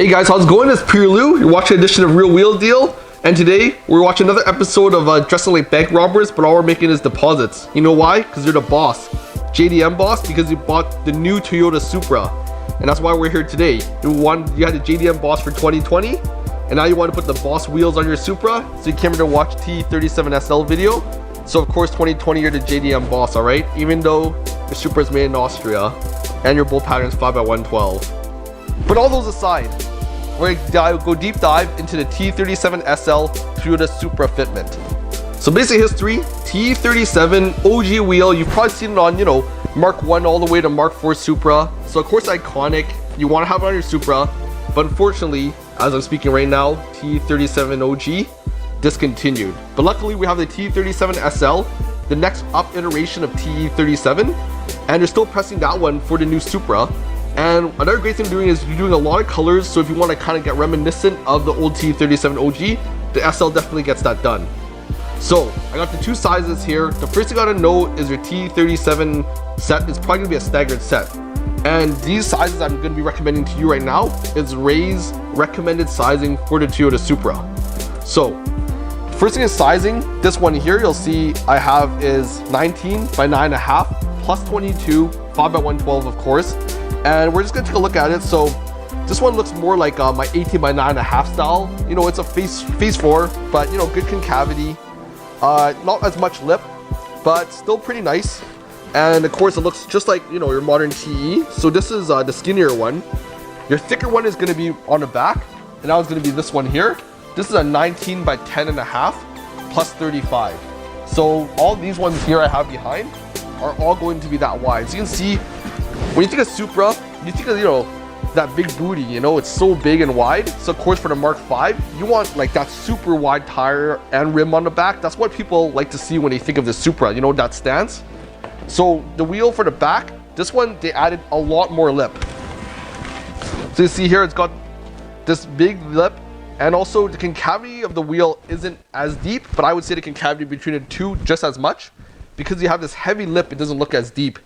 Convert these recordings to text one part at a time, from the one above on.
Hey guys, how's it going? It's Pure Lou. You're watching an edition of Real Wheel Deal, and today we're watching another episode of dressing like bank robbers, but all we're making is deposits. You know why? Because you're the boss. JDM boss, because you bought the new Toyota Supra, and that's why we're here today. You had the JDM boss for 2020, and now you want to put the boss wheels on your Supra, so you came here to watch TE37SL video. So of course 2020 you're the JDM boss, alright? Even though the Supra is made in Austria, and your bolt pattern is 5x112. But all those aside, we're gonna go deep dive into the TE37SL Toyota Supra fitment. So basic history, TE37 OG wheel, you've probably seen it on, Mark 1 all the way to Mark 4 Supra. So of course iconic, you want to have it on your Supra, but unfortunately, as I'm speaking right now, TE37 OG discontinued. But luckily we have the TE37SL, the next up iteration of TE37, and they're still pressing that one for the new Supra. And another great thing doing is you're doing a lot of colors, so if you want to kind of get reminiscent of the old TE37 OG, the SL definitely gets that done. So I got the two sizes here. The first thing you gotta know is your TE37 set is probably gonna be a staggered set. And these sizes I'm going to be recommending to you right now is Ray's recommended sizing for the Toyota Supra. So first thing is sizing. This one here you'll see I have is 19 by 9.5 plus 22, 5x112 of course. And we're just going to take a look at it. So this one looks more like my 18 by 9.5 style. It's a phase 4, but good concavity. Not as much lip, but still pretty nice. And of course it looks just like your modern TE. So this is the skinnier one. Your thicker one is going to be on the back, and now it's going to be this one here. This is a 19 by 10.5 plus 35. So all these ones here I have behind are all going to be that wide. So you can see when you think of Supra, you think of that big booty. It's so big and wide. So of course for the Mark 5, you want like that super wide tire and rim on the back. That's what people like to see when they think of the Supra. That stance. So the wheel for the back, this one they added a lot more lip. So you see here it's got this big lip, and also the concavity of the wheel isn't as deep, but I would say the concavity between the two just as much, because you have this heavy lip, it doesn't look as deep.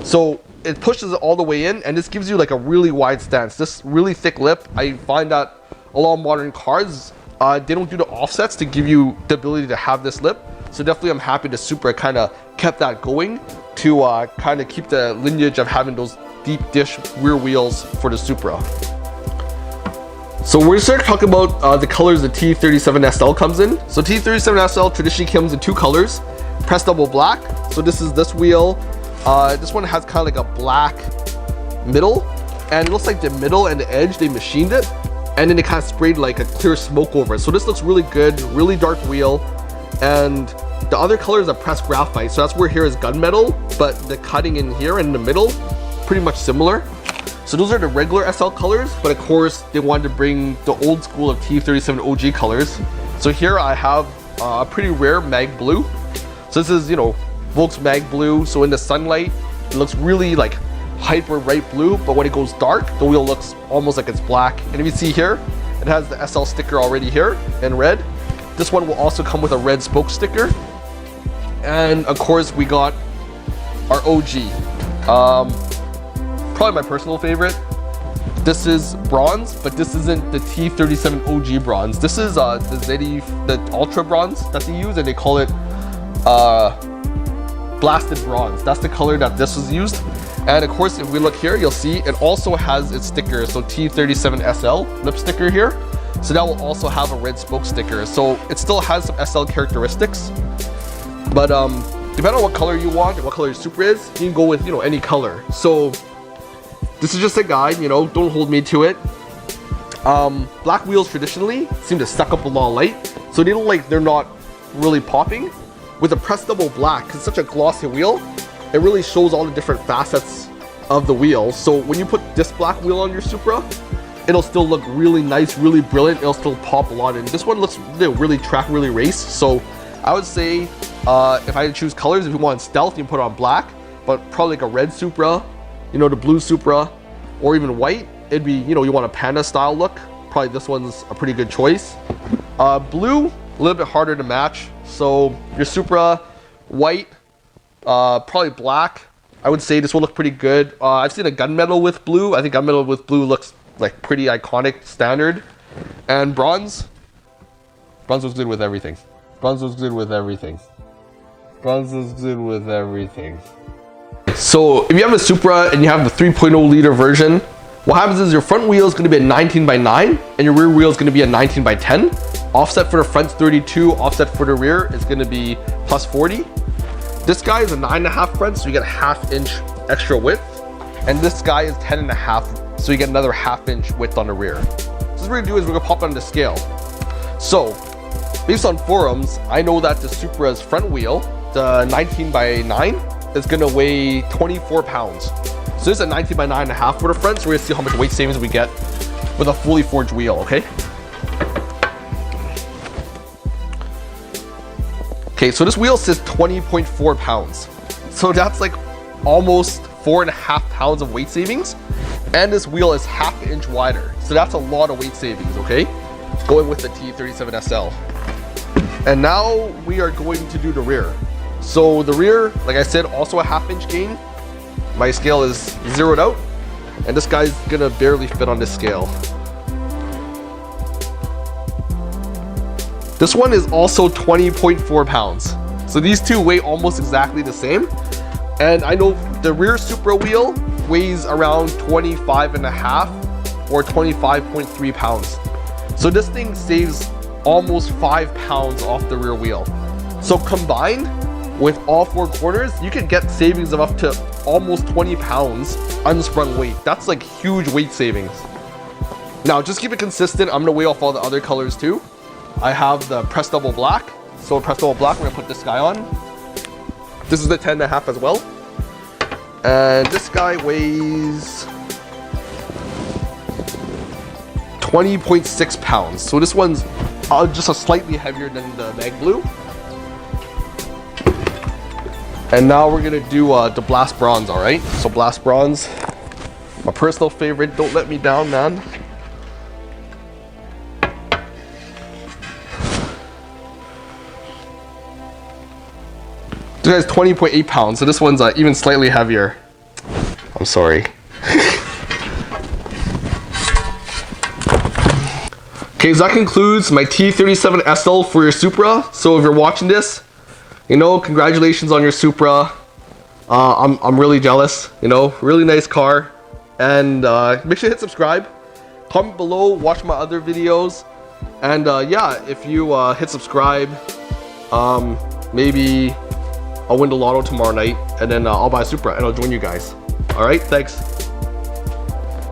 So it pushes it all the way in, and this gives you like a really wide stance. This really thick lip, I find that a lot of modern cars, they don't do the offsets to give you the ability to have this lip. So definitely I'm happy the Supra kind of kept that going to kind of keep the lineage of having those deep dish rear wheels for the Supra. So we're starting to talk about the colors the TE37SL comes in. So TE37SL traditionally comes in two colors, pressed double black. So this is this wheel. This one has kind of like a black middle, and it looks like the middle and the edge, they machined it, and then they kind of sprayed like a clear smoke over it. So this looks really good, really dark wheel. And the other color is a pressed graphite, so that's where here is gunmetal, but the cutting in here and in the middle, pretty much similar. So those are the regular SL colors, but of course they wanted to bring the old school of TE37 OG colors. So here I have a pretty rare mag blue. So this is, VOLK's mag blue. So in the sunlight, it looks really like hyper bright blue, but when it goes dark, the wheel looks almost like it's black. And if you see here, it has the SL sticker already here in red. This one will also come with a red spoke sticker. And of course we got our OG. Probably my personal favorite. This is bronze, but this isn't the T37 OG bronze. This is the Ultra bronze that they use, and they call it blasted bronze. That's the color that this was used. And of course, if we look here, you'll see it also has its sticker. So TE37SL lip sticker here. So that will also have a red spoke sticker. So it still has some SL characteristics. But depending on what color you want and what color your Supra is, you can go with any color. So this is just a guide, don't hold me to it. Black wheels traditionally seem to suck up a lot of light, so they look like they're not really popping. With a pressed double black, because it's such a glossy wheel, it really shows all the different facets of the wheel. So when you put this black wheel on your Supra, it'll still look really nice, really brilliant. It'll still pop a lot in. This one looks really track, really race. So I would say if I had to choose colors, if you want stealth, you can put it on black, but probably like a red Supra, the blue Supra, or even white. It'd be, you want a panda style look. Probably this one's a pretty good choice. Blue, a little bit harder to match. So your Supra, white, probably black. I would say this will look pretty good. I've seen a gunmetal with blue. I think gunmetal with blue looks like pretty iconic standard. And bronze was good with everything. Bronze was good with everything. Bronze was good with everything. So if you have a Supra and you have the 3.0 liter version, what happens is your front wheel is going to be a 19x9 and your rear wheel is going to be a 19x10. Offset for the front's 32, offset for the rear is going to be plus 40. This guy is a 9.5 front, so you get a 1/2 inch extra width. And this guy is 10.5, so you get another 1/2 inch width on the rear. So what we're going to do is we're going to pop it on the scale. So based on forums, I know that the Supra's front wheel, the 19x9, is going to weigh 24 pounds. So this is a 19x9.5 for the front, so we're going to see how much weight savings we get with a fully forged wheel, okay? Okay, so this wheel says 20.4 pounds. So that's like almost 4.5 pounds of weight savings. And this wheel is 1/2 inch wider. So that's a lot of weight savings, okay? Going with the TE37SL. And now we are going to do the rear. So the rear, like I said, also a 1/2 inch gain. My scale is zeroed out. And this guy's gonna barely fit on this scale. This one is also 20.4 pounds. So these two weigh almost exactly the same. And I know the rear Supra wheel weighs around 25.5 or 25.3 pounds. So this thing saves almost 5 pounds off the rear wheel. So combined with all 4 corners, you can get savings of up to almost 20 pounds unsprung weight. That's like huge weight savings. Now just keep it consistent. I'm gonna weigh off all the other colors too. I have the pressed double black. So pressed double black, we're gonna put this guy on. This is the 10.5 as well. And this guy weighs 20.6 pounds. So this one's just a slightly heavier than the mag blue. And now we're gonna do the blast bronze, all right? So blast bronze, my personal favorite. Don't let me down, man. This guy's 20.8 pounds, so this one's even slightly heavier. I'm sorry. Okay, so that concludes my TE37SL for your Supra. So if you're watching this, you know, congratulations on your Supra. I'm really jealous, you know, really nice car. And make sure to hit subscribe. Comment below, watch my other videos. And yeah, if you hit subscribe, maybe I'll win the lotto tomorrow night, and then I'll buy a Supra and I'll join you guys. All right, thanks.